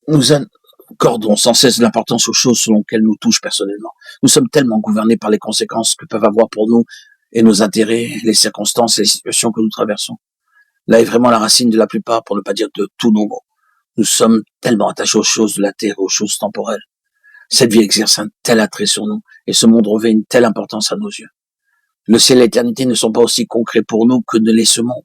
Nous accordons sans cesse de l'importance aux choses selon qu'elles nous touchent personnellement. Nous sommes tellement gouvernés par les conséquences que peuvent avoir pour nous et nos intérêts, les circonstances et les situations que nous traversons. Là est vraiment la racine de la plupart, pour ne pas dire de tous nos maux. Nous sommes tellement attachés aux choses de la terre, aux choses temporelles. Cette vie exerce un tel attrait sur nous et ce monde revêt une telle importance à nos yeux. Le ciel et l'éternité ne sont pas aussi concrets pour nous que ne l'est ce monde.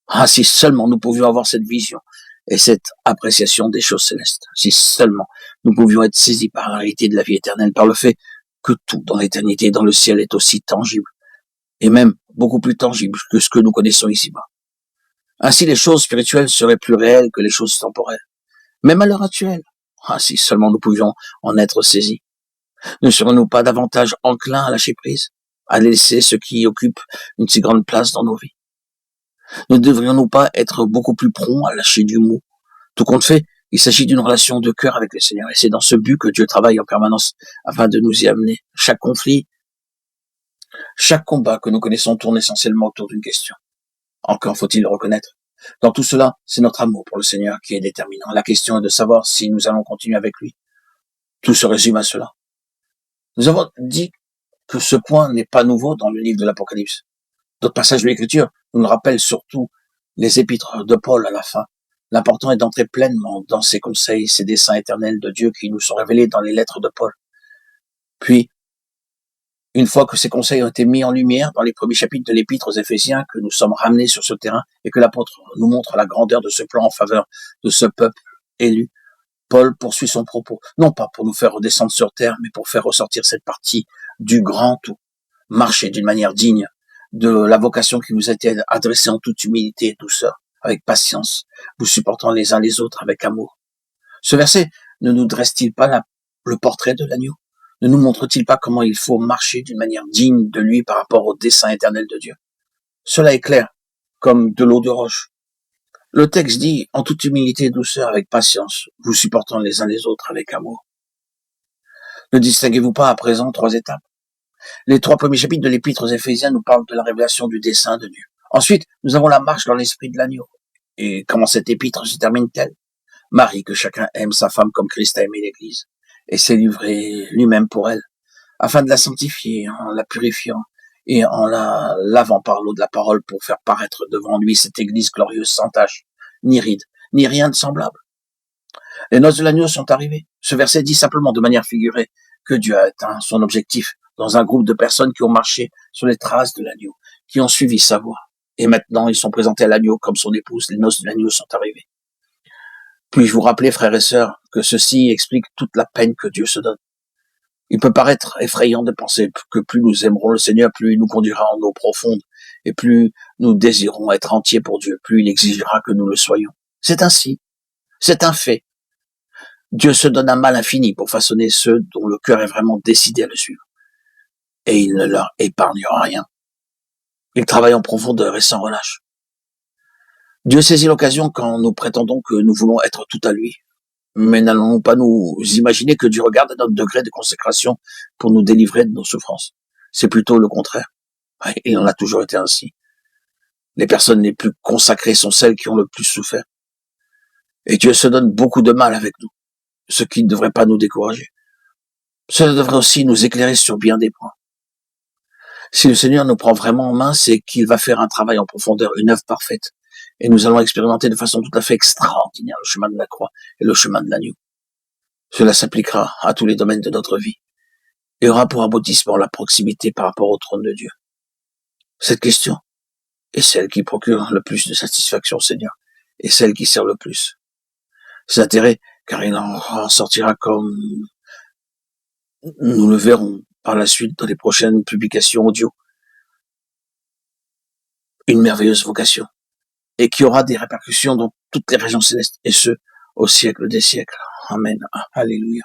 Ah, si seulement nous pouvions avoir cette vision et cette appréciation des choses célestes. Si seulement nous pouvions être saisis par la réalité de la vie éternelle, par le fait que tout dans l'éternité et dans le ciel est aussi tangible, et même beaucoup plus tangible que ce que nous connaissons ici-bas. Ainsi, les choses spirituelles seraient plus réelles que les choses temporelles. Même à l'heure actuelle. Ah, si seulement nous pouvions en être saisis. Ne serions-nous pas davantage enclins à lâcher prise, à laisser ce qui occupe une si grande place dans nos vies? Ne devrions-nous pas être beaucoup plus prompts à lâcher du mot? Tout compte fait, il s'agit d'une relation de cœur avec le Seigneur, et c'est dans ce but que Dieu travaille en permanence afin de nous y amener. Chaque conflit, chaque combat que nous connaissons tourne essentiellement autour d'une question. Encore faut-il le reconnaître. Dans tout cela, c'est notre amour pour le Seigneur qui est déterminant. La question est de savoir si nous allons continuer avec lui. Tout se résume à cela. Nous avons dit que ce point n'est pas nouveau dans le livre de l'Apocalypse. D'autres passages de l'Écriture nous rappellent surtout les épîtres de Paul à la fin. L'important est d'entrer pleinement dans ces conseils, ces desseins éternels de Dieu qui nous sont révélés dans les lettres de Paul. Puis, une fois que ces conseils ont été mis en lumière dans les premiers chapitres de l'Épître aux Éphésiens, que nous sommes ramenés sur ce terrain et que l'apôtre nous montre la grandeur de ce plan en faveur de ce peuple élu, Paul poursuit son propos, non pas pour nous faire redescendre sur terre, mais pour faire ressortir cette partie du grand tout. Marcher d'une manière digne de la vocation qui vous a été adressée en toute humilité et douceur, avec patience, vous supportant les uns les autres avec amour. Ce verset ne nous dresse-t-il pas le portrait de l'agneau? Ne nous montre-t-il pas comment il faut marcher d'une manière digne de lui par rapport au dessein éternel de Dieu? Cela est clair, comme de l'eau de roche. Le texte dit, en toute humilité et douceur, avec patience, vous supportant les uns les autres avec amour. Ne distinguez-vous pas à présent trois étapes? Les trois premiers chapitres de l'Épître aux Éphésiens nous parlent de la révélation du dessein de Dieu. Ensuite, nous avons la marche dans l'esprit de l'agneau. Et comment cette épître se termine-t-elle? Marie, que chacun aime sa femme comme Christ a aimé l'Église, et s'est livré lui-même pour elle, afin de la sanctifier, en la purifiant, et en la lavant par l'eau de la parole pour faire paraître devant lui cette Église glorieuse sans tache, ni ride, ni rien de semblable. Les noces de l'agneau sont arrivées. Ce verset dit simplement de manière figurée que Dieu a atteint son objectif dans un groupe de personnes qui ont marché sur les traces de l'agneau, qui ont suivi sa voie. Et maintenant, ils sont présentés à l'agneau comme son épouse. Les noces de l'agneau sont arrivées. Puis-je vous rappeler, frères et sœurs, que ceci explique toute la peine que Dieu se donne. Il peut paraître effrayant de penser que plus nous aimerons le Seigneur, plus il nous conduira en eau profonde, et plus nous désirons être entiers pour Dieu, plus il exigera que nous le soyons. C'est ainsi. C'est un fait. Dieu se donne un mal infini pour façonner ceux dont le cœur est vraiment décidé à le suivre. Et il ne leur épargnera rien. Il travaille en profondeur et sans relâche. Dieu saisit l'occasion quand nous prétendons que nous voulons être tout à lui. Mais n'allons-nous pas nous imaginer que Dieu regarde à notre degré de consécration pour nous délivrer de nos souffrances? C'est plutôt le contraire. Il en a toujours été ainsi. Les personnes les plus consacrées sont celles qui ont le plus souffert. Et Dieu se donne beaucoup de mal avec nous, ce qui ne devrait pas nous décourager. Cela devrait aussi nous éclairer sur bien des points. Si le Seigneur nous prend vraiment en main, c'est qu'il va faire un travail en profondeur, une œuvre parfaite. Et nous allons expérimenter de façon tout à fait extraordinaire le chemin de la croix et le chemin de l'agneau. Cela s'appliquera à tous les domaines de notre vie et aura pour aboutissement la proximité par rapport au trône de Dieu. Cette question est celle qui procure le plus de satisfaction au Seigneur et celle qui sert le plus. C'est intérêt, car il en sortira comme nous le verrons par la suite dans les prochaines publications audio. Une merveilleuse vocation et qui aura des répercussions dans toutes les régions célestes et ce, au siècle des siècles. Amen. Alléluia.